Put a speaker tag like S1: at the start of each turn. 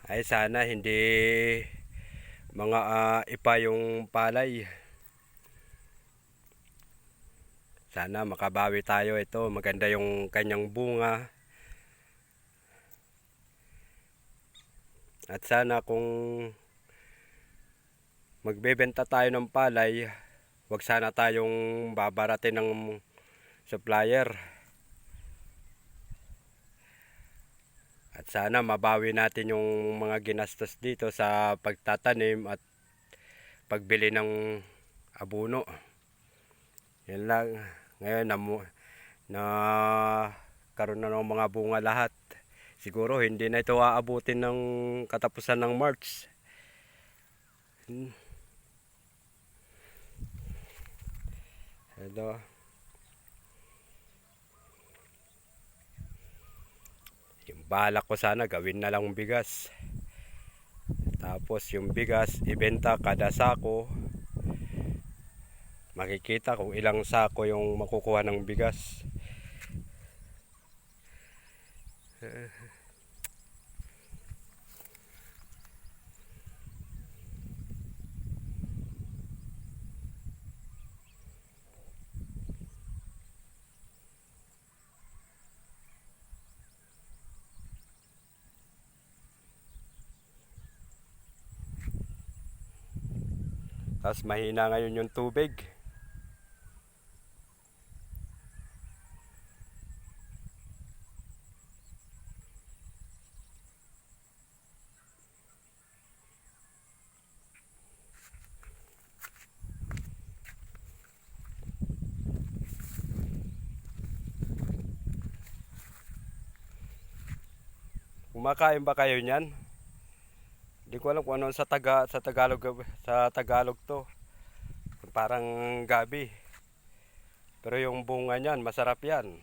S1: Ay sana hindi mga ipa yung palay. Sana makabawi tayo ito. Maganda yung kanyang bunga. At sana kung magbebenta tayo ng palay, wag sana tayong babaratin ng supplier. At sana mabawi natin yung mga ginastos dito sa pagtatanim at pagbili ng abono. Yan lang. Ngayon na karoon na ng mga bunga lahat. Siguro hindi na ito aabutin ng katapusan ng March. Ito. Yung balak ko sana gawin na lang bigas. Tapos yung bigas ibenta kada sako. Makikita kung ilang sako yung makukuha ng bigas. Tapos mahina ngayon yung tubig. Kumakain ba kayo niyan? Hindi ko alam kung ano sa Tagalog to. Parang gabi. Pero yung bunga niyan, masarap yan.